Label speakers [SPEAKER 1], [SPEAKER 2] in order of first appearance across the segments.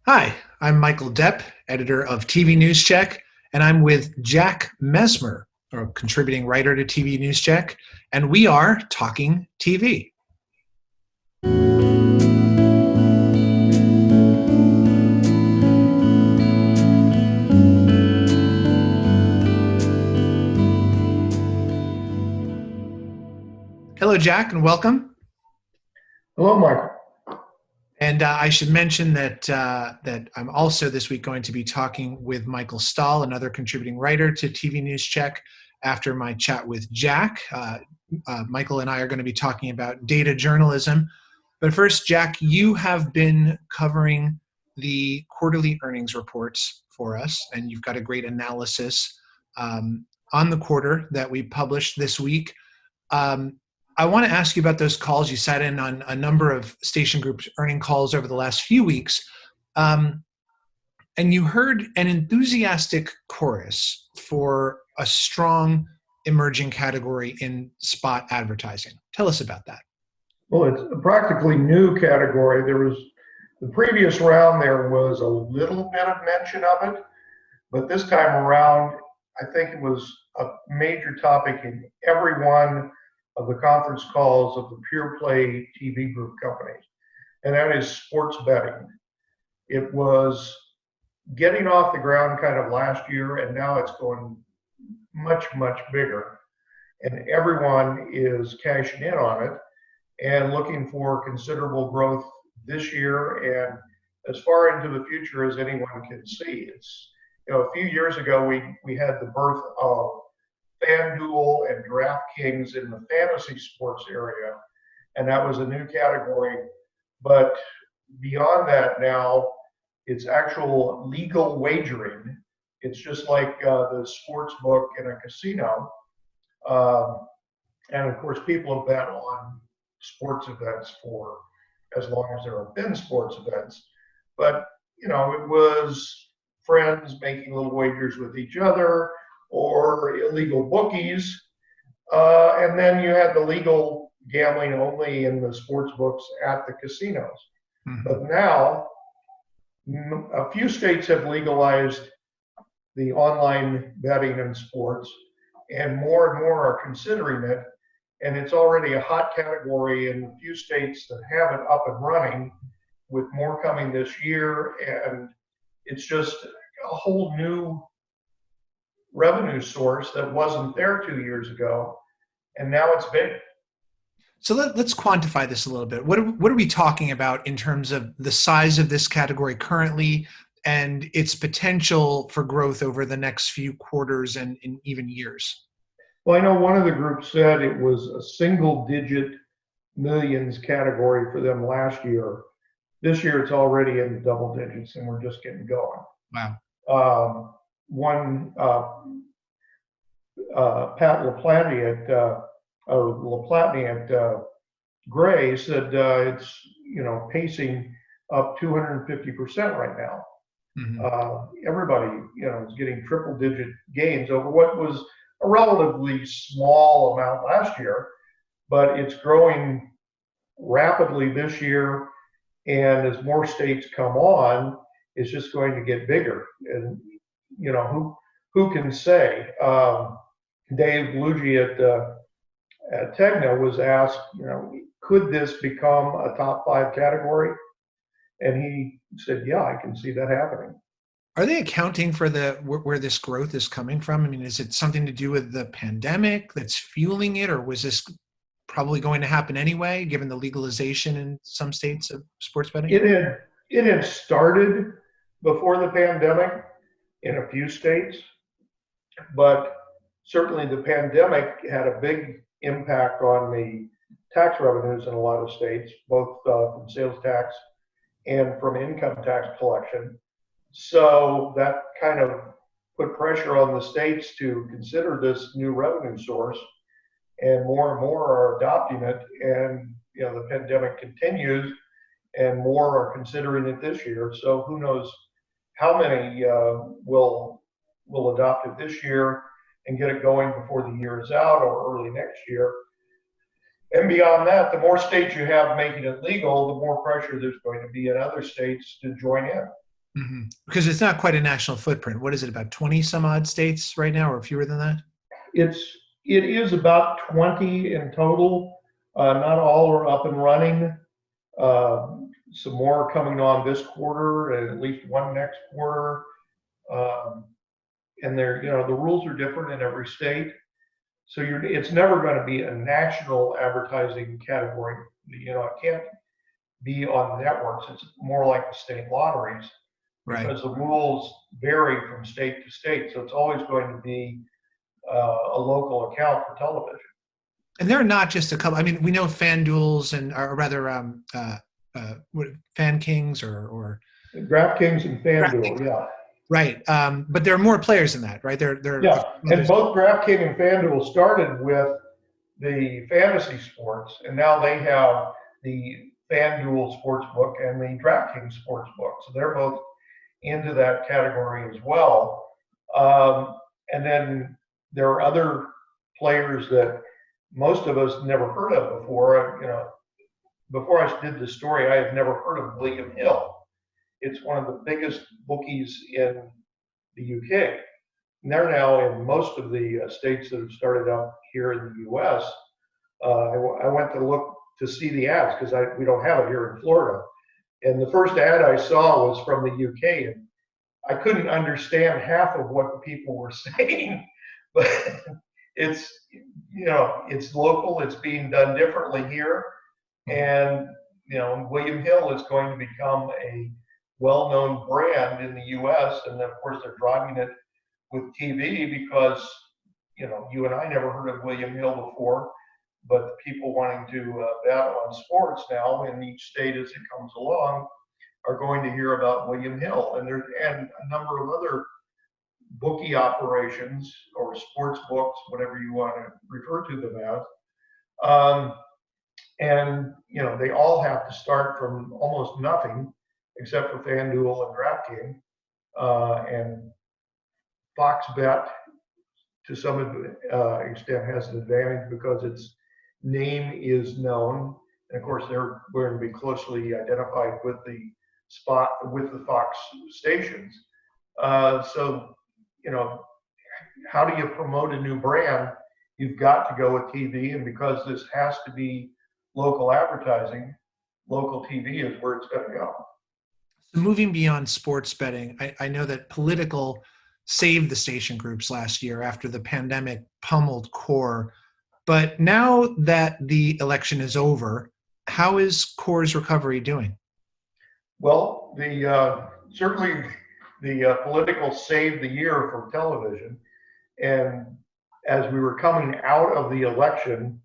[SPEAKER 1] Hi, I'm Michael Depp, editor of TV News Check, and I'm with Jack Mesmer, a contributing writer to TV News Check, and we are talking TV. Hello, Jack, and welcome.
[SPEAKER 2] Hello, Michael.
[SPEAKER 1] And I should mention that I'm also this week going to be talking with Michael Stahl, another contributing writer to TV News Check, after my chat with Jack. Michael and I are going to be talking about data journalism. But first, Jack, you have been covering the quarterly earnings reports for us, and you've got a great analysis on the quarter that we published this week. I want to ask you about those calls. You sat in on a number of station groups earning calls over the last few weeks, and you heard an enthusiastic chorus for a strong emerging category in spot advertising. Tell us about that.
[SPEAKER 2] Well, it's a practically new category. The previous round, there was a little bit of mention of it, but this time around, I think it was a major topic in every one of the conference calls of the pure play TV group companies, and that is sports betting. It was getting off the ground kind of last year, and now it's going much, much bigger, and everyone is cashing in on it and looking for considerable growth this year and as far into the future as anyone can see. It's, a few years ago, we had the birth of FanDuel and DraftKings in the fantasy sports area, and that was a new category. But beyond that now, it's actual legal wagering. It's just like the sports book in a casino. And of course, people have bet on sports events for as long as there have been sports events. But, it was friends making little wagers with each other or illegal bookies. And then you had the legal gambling only in the sports books at the casinos.
[SPEAKER 1] Mm-hmm.
[SPEAKER 2] But now, a few states have legalized the online betting in sports, and more are considering it. And it's already a hot category in a few states that have it up and running, with more coming this year. And it's just a whole new revenue source that wasn't there 2 years ago, and now it's big.
[SPEAKER 1] So let's quantify this a little bit. What are we talking about in terms of the size of this category currently and its potential for growth over the next few quarters and even years?
[SPEAKER 2] Well, I know one of the groups said it was a single-digit millions category for them last year. This year, it's already in the double digits, and we're just getting going.
[SPEAKER 1] Wow.
[SPEAKER 2] Pat LaPlatney at Gray said it's pacing up 250% right now.
[SPEAKER 1] Mm-hmm.
[SPEAKER 2] Everybody is getting triple-digit gains over what was a relatively small amount last year, but it's growing rapidly this year, and as more states come on, it's just going to get bigger. And who can say? Dave Luigi at Tegna was asked, could this become a top 5 category? And he said, yeah, I can see that happening.
[SPEAKER 1] Are they accounting for where this growth is coming from? I mean, is it something to do with the pandemic that's fueling it, or was this probably going to happen anyway, given the legalization in some states of sports betting?
[SPEAKER 2] It had started before the pandemic in a few states, but certainly the pandemic had a big impact on the tax revenues in a lot of states, both from sales tax and from income tax collection. So that kind of put pressure on the states to consider this new revenue source, and more are adopting it. And the pandemic continues, and more are considering it this year. So who knows how many will adopt it this year and get it going before the year is out or early next year. And beyond that, the more states you have making it legal, the more pressure there's going to be in other states to join in.
[SPEAKER 1] Because it's not quite a national footprint. What is it, about 20 some odd states right now, or fewer than that?
[SPEAKER 2] It's it is about 20 in total. Not all are up and running. Some more coming on this quarter, and at least one next quarter. Um, and they're, the rules are different in every state. So it's never going to be a national advertising category. It can't be on the networks. It's more like the state lotteries
[SPEAKER 1] Right.
[SPEAKER 2] because the rules vary from state to state. So it's always going to be a local account for television.
[SPEAKER 1] And there are not just a couple. I mean, we know FanDuels or rather, Fan Kings or
[SPEAKER 2] DraftKings and FanDuel, yeah.
[SPEAKER 1] Right. But there are more players than that, right?
[SPEAKER 2] Yeah, and both DraftKings and FanDuel started with the fantasy sports, and now they have the FanDuel Sportsbook and the DraftKings Sportsbook. So they're both into that category as well. And then there are other players that most of us never heard of before. Before I did this story, I had never heard of William Hill. It's one of the biggest bookies in the UK. And they're now in most of the states that have started up here in the US. I went to look to see the ads because we don't have it here in Florida. And the first ad I saw was from the UK, and I couldn't understand half of what the people were saying. But it's it's local. It's being done differently here, and William Hill is going to become a well-known brand in the U.S. And of course, they're driving it with TV because you and I never heard of William Hill before, but the people wanting to bet on sports now in each state as it comes along are going to hear about William Hill, and a number of other bookie operations or sports books, whatever you want to refer to them as. And they all have to start from almost nothing, except for FanDuel and DraftKings. And Fox Bet, to some extent, has an advantage because its name is known, and of course they're going to be closely identified with the Fox stations. So how do you promote a new brand? You've got to go with TV, and because this has to be local advertising, local TV is where it's going to go.
[SPEAKER 1] So moving beyond sports betting, I know that political saved the station groups last year after the pandemic pummeled core. But now that the election is over, how is core's recovery doing?
[SPEAKER 2] Well, certainly the political saved the year for television. And as we were coming out of the election,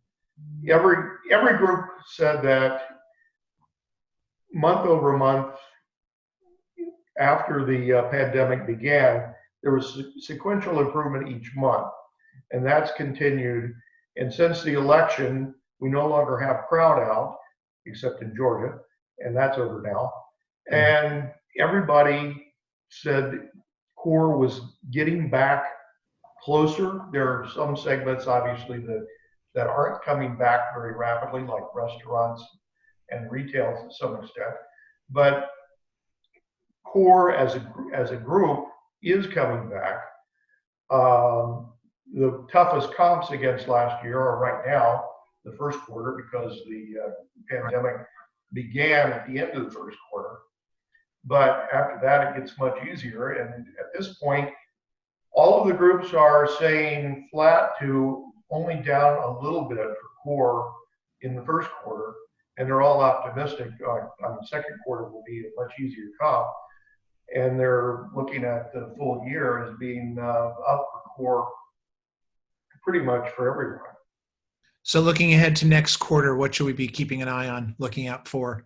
[SPEAKER 2] every group said that month over month after the pandemic began, there was sequential improvement each month, and that's continued. And since the election, we no longer have crowd out, except in Georgia, and that's over now. And everybody said core was getting back closer. There are some segments, obviously, that aren't coming back very rapidly, like restaurants and retail to some extent. But core as a group is coming back. The toughest comps against last year are right now, the first quarter, because the pandemic began at the end of the first quarter. But after that, it gets much easier. And at this point, all of the groups are saying flat to only down a little bit for core in the first quarter. And they're all optimistic on the second quarter will be a much easier comp. And they're looking at the full year as being up for core pretty much for everyone.
[SPEAKER 1] So looking ahead to next quarter, what should we be keeping an eye on, looking out for?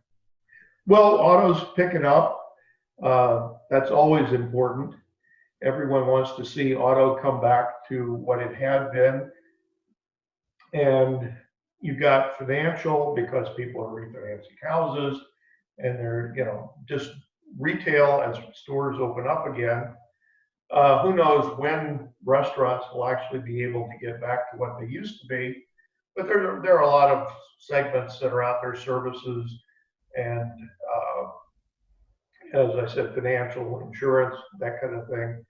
[SPEAKER 2] Well, auto's picking up. That's always important. Everyone wants to see auto come back to what it had been. And you've got financial because people are refinancing houses, and they're, just retail as stores open up again. Who knows when restaurants will actually be able to get back to what they used to be. But there are a lot of segments that are out there, services and as I said, financial, insurance, that kind of thing,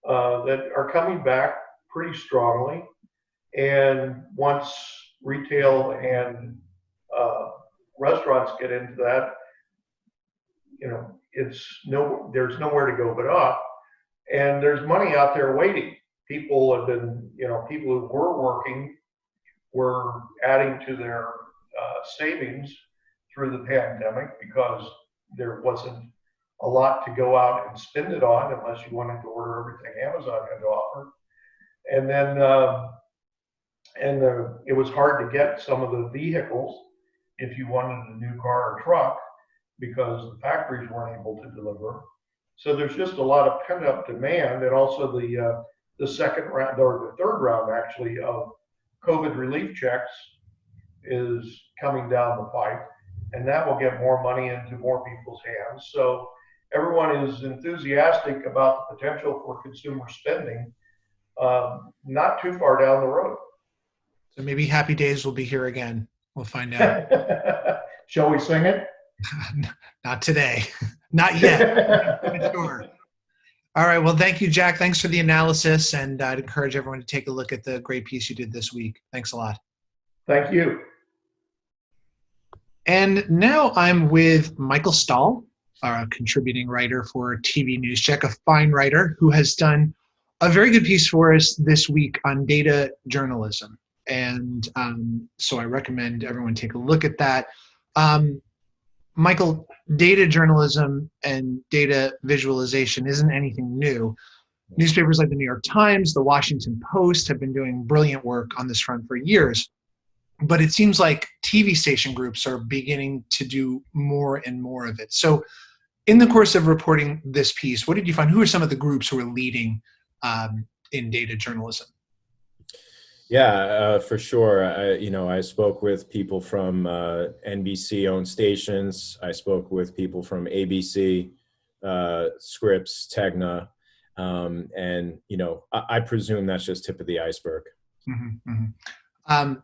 [SPEAKER 2] that are coming back pretty strongly. And once retail and restaurants get into that, there's nowhere to go but up, and there's money out there waiting. People have been, people who were working were adding to their savings through the pandemic because there wasn't a lot to go out and spend it on unless you wanted to order everything Amazon had to offer. And then it was hard to get some of the vehicles if you wanted a new car or truck because the factories weren't able to deliver. So there's just a lot of pent-up demand, and also the second round, or the third round actually, of COVID relief checks is coming down the pipe, and that will get more money into more people's hands. So everyone is enthusiastic about the potential for consumer spending, not too far down the road.
[SPEAKER 1] So maybe Happy Days will be here again. We'll find out.
[SPEAKER 2] Shall we sing it?
[SPEAKER 1] Not today. Not yet. I'm sure. All right. Well, thank you, Jack. Thanks for the analysis. And I'd encourage everyone to take a look at the great piece you did this week. Thanks a lot.
[SPEAKER 2] Thank you.
[SPEAKER 1] And now I'm with Michael Stahl, our contributing writer for TV News Check, a fine writer who has done a very good piece for us this week on data journalism. And so I recommend everyone take a look at that. Michael, data journalism and data visualization isn't anything new. Newspapers like the New York Times, the Washington Post have been doing brilliant work on this front for years. But it seems like TV station groups are beginning to do more and more of it. So in the course of reporting this piece, what did you find? Who are some of the groups who are leading in data journalism?
[SPEAKER 3] Yeah, for sure. I spoke with people from NBC-owned stations. I spoke with people from ABC, Scripps, Tegna, and I presume that's just tip of the iceberg.
[SPEAKER 1] Mm-hmm, mm-hmm.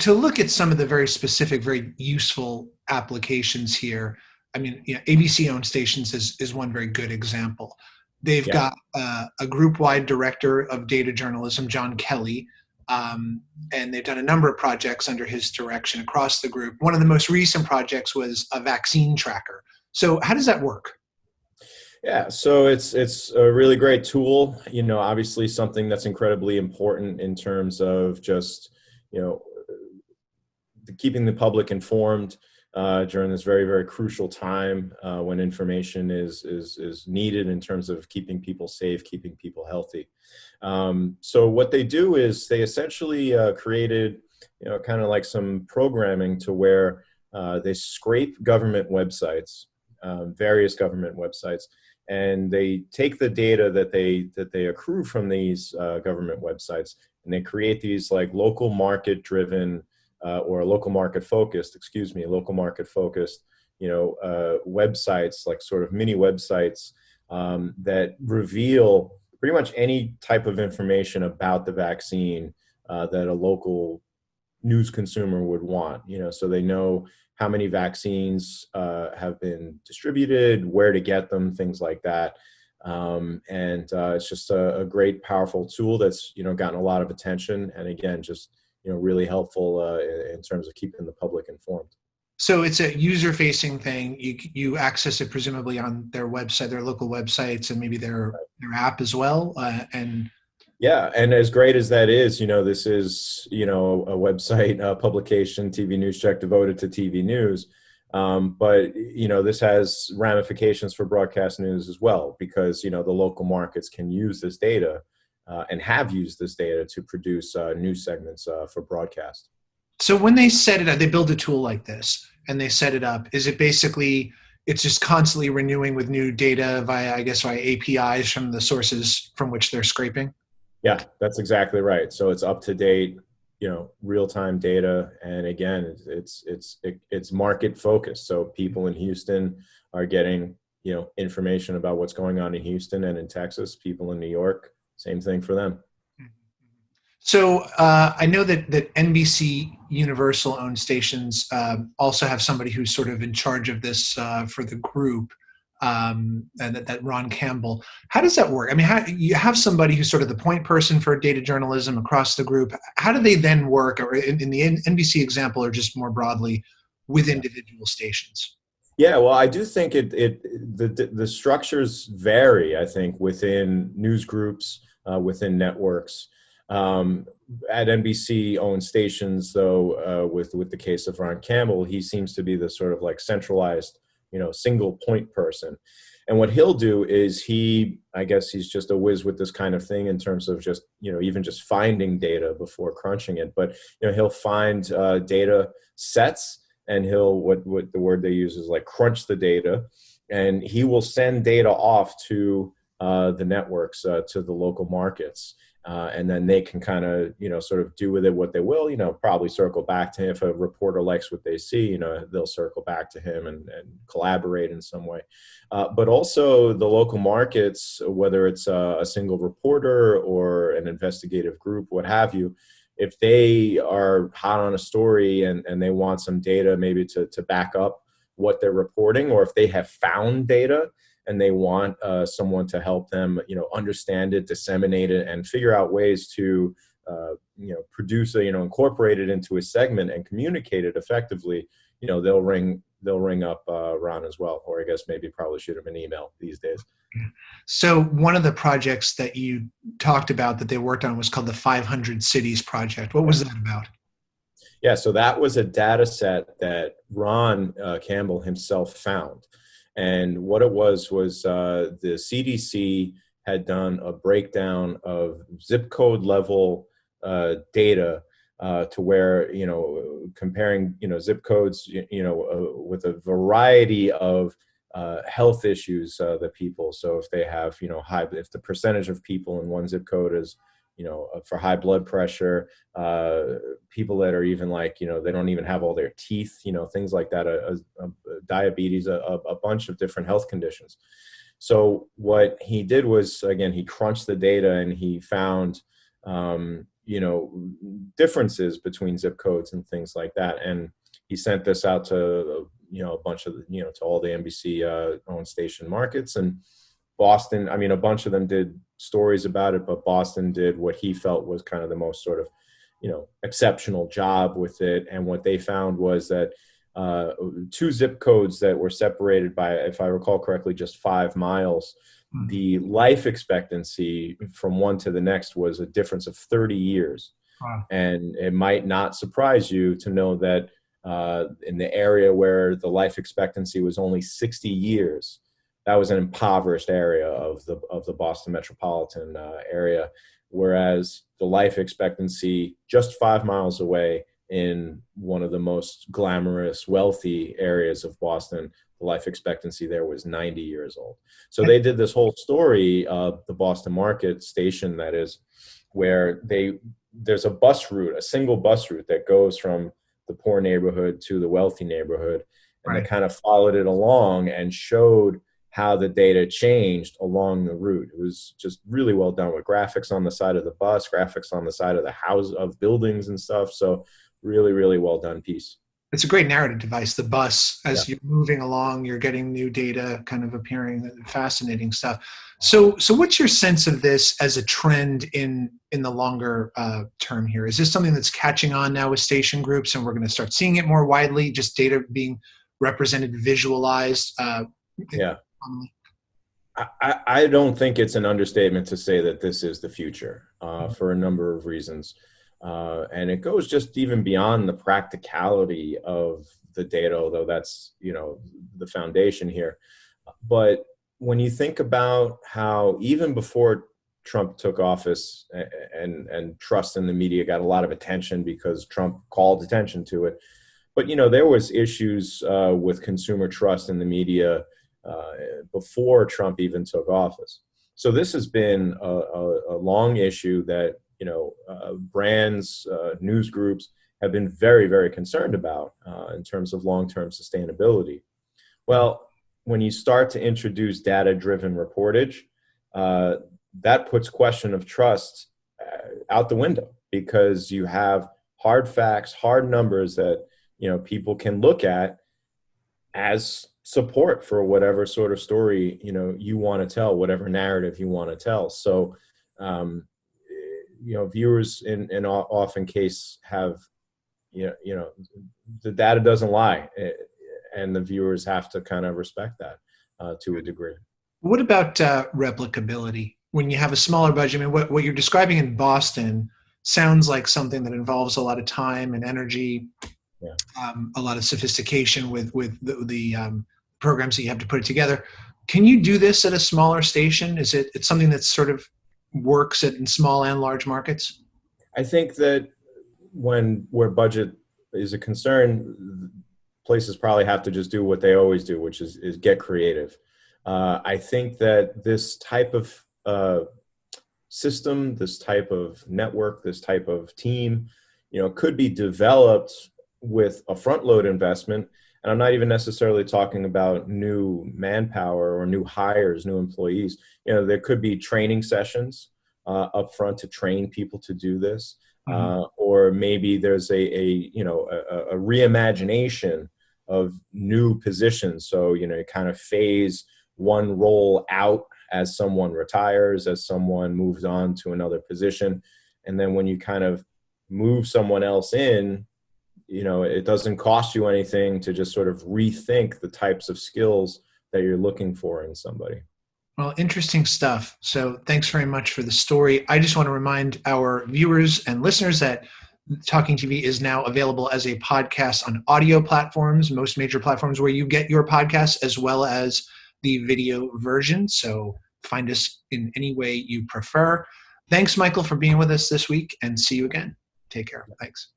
[SPEAKER 1] To look at some of the very specific, very useful applications here, I mean, ABC-owned stations is one very good example. They've got a group-wide director of data journalism, John Kelly, and they've done a number of projects under his direction across the group. One of the most recent projects was a vaccine tracker. So how does that work?
[SPEAKER 3] Yeah, so it's a really great tool, obviously something that's incredibly important in terms of just, keeping the public informed during this very, very crucial time when information is needed in terms of keeping people safe, keeping people healthy. So what they do is they essentially created, kind of like some programming to where they scrape government websites, various government websites, and they take the data that they accrue from these government websites, and they create these like local market driven or local market focused, websites, like sort of mini websites that reveal pretty much any type of information about the vaccine that a local news consumer would want, so they know how many vaccines have been distributed, where to get them, things like that. And it's just a great, powerful tool that's, gotten a lot of attention. And again, just, really helpful in terms of keeping the public informed.
[SPEAKER 1] So it's a user-facing thing. You access it presumably on their website, their local websites, and maybe their app as well.
[SPEAKER 3] Yeah, and as great as that is, this is a website publication, TV News Check, devoted to TV news. But this has ramifications for broadcast news as well, because the local markets can use this data and have used this data to produce news segments for broadcast.
[SPEAKER 1] So when they set it up, they build a tool like this and they set it up. Is it basically, it's just constantly renewing with new data via APIs from the sources from which they're scraping?
[SPEAKER 3] Yeah, that's exactly right. So it's up to date, real-time data. And again, it's market focused. So people in Houston are getting, information about what's going on in Houston and in Texas. People in New York, same thing for them.
[SPEAKER 1] So I know that NBC Universal owned stations also have somebody who's sort of in charge of this for the group. and that Ron Campbell. How does that work? I mean, you have somebody who's sort of the point person for data journalism across the group. How do they then work, or in the NBC example, or just more broadly, with individual stations?
[SPEAKER 3] Yeah, well, I do think the structures vary, I think, within news groups, within networks. At NBC owned stations, though, with the case of Ron Campbell, he seems to be the sort of like centralized, single point person. And what he'll do is I guess he's just a whiz with this kind of thing in terms of just, even just finding data before crunching it. But, he'll find data sets, and he'll, what the word they use is like crunch the data, and he will send data off to the networks, to the local markets. And then they can kind of, sort of do with it what they will, probably circle back to him. If a reporter likes what they see, they'll circle back to him and collaborate in some way. But also the local markets, whether it's a single reporter or an investigative group, what have you, if they are hot on a story and they want some data maybe to back up what they're reporting, or if they have found data and they want someone to help them, understand it, disseminate it, and figure out ways to, produce incorporate it into a segment and communicate it effectively, they'll ring up Ron as well, or I guess maybe probably shoot him an email these days.
[SPEAKER 1] So one of the projects that you talked about that they worked on was called the 500 Cities Project. What was that about?
[SPEAKER 3] Yeah, so that was a data set that Ron Campbell himself found. And what it was the CDC had done a breakdown of zip code level data to where, comparing, zip codes, with a variety of health issues that people. So if they have, if the percentage of people in one zip code is, for high blood pressure, people that are even like, they don't even have all their teeth, things like that, diabetes, a bunch of different health conditions. So what he did was, again, he crunched the data and he found, differences between zip codes and things like that. And he sent this out to, a bunch of, to all the NBC owned station markets. And Boston, a bunch of them did stories about it, but Boston did what he felt was kind of the most sort of, exceptional job with it. And what they found was that two zip codes that were separated by, if I recall correctly, just 5 miles, the life expectancy from one to the next was a difference of 30 years.
[SPEAKER 1] Wow.
[SPEAKER 3] And it might not surprise you to know that in the area where the life expectancy was only 60 years, that was an impoverished area of the Boston metropolitan area, whereas the life expectancy just 5 miles away in one of the most glamorous, wealthy areas of Boston, the life expectancy there was 90 years old. So they did this whole story of the Boston Market station, that is, where there's a bus route, a single bus route that goes from the poor neighborhood to the wealthy neighborhood. And They kind of followed it along and showed how the data changed along the route. It was just really well done with graphics on the side of the bus, graphics on the side of the house, of buildings and stuff. So really, really well done piece.
[SPEAKER 1] It's a great narrative device, the bus. As you're moving along, you're getting new data kind of appearing, fascinating stuff. So what's your sense of this as a trend in the longer term here? Is this something that's catching on now with station groups, and we're going to start seeing it more widely, just data being represented, visualized?
[SPEAKER 3] I don't think it's an understatement to say that this is the future for a number of reasons. And it goes just even beyond the practicality of the data, although that's, the foundation here. But when you think about how even before Trump took office and trust in the media got a lot of attention because Trump called attention to it. But, there was issues with consumer trust in the media before Trump even took office. So this has been a long issue that, brands, news groups have been very, very concerned about in terms of long-term sustainability. Well, when you start to introduce data-driven reportage, that puts question of trust out the window, because you have hard facts, hard numbers that, people can look at as support for whatever sort of story, you want to tell, whatever narrative you want to tell. So, viewers in often case have, the data doesn't lie, and the viewers have to kind of respect that to a degree.
[SPEAKER 1] What about replicability? When you have a smaller budget, I mean, what you're describing in Boston sounds like something that involves a lot of time and energy, a lot of sophistication with the programs that you have to put it together. Can you do this at a smaller station? Is it's something that sort of works in small and large markets?
[SPEAKER 3] I think that where budget is a concern, places probably have to just do what they always do, which is get creative. I think that this type of system, this type of network, this type of team, could be developed with a front load investment. And I'm not even necessarily talking about new manpower or new hires, new employees. There could be training sessions up front to train people to do this. Or maybe there's a reimagination of new positions. So, you kind of phase one role out as someone retires, as someone moves on to another position. And then when you kind of move someone else in, it doesn't cost you anything to just sort of rethink the types of skills that you're looking for in somebody.
[SPEAKER 1] Well, interesting stuff. So thanks very much for the story. I just want to remind our viewers and listeners that Talking TV is now available as a podcast on audio platforms, most major platforms where you get your podcasts, as well as the video version. So find us in any way you prefer. Thanks, Michael, for being with us this week, and see you again. Take care. Thanks.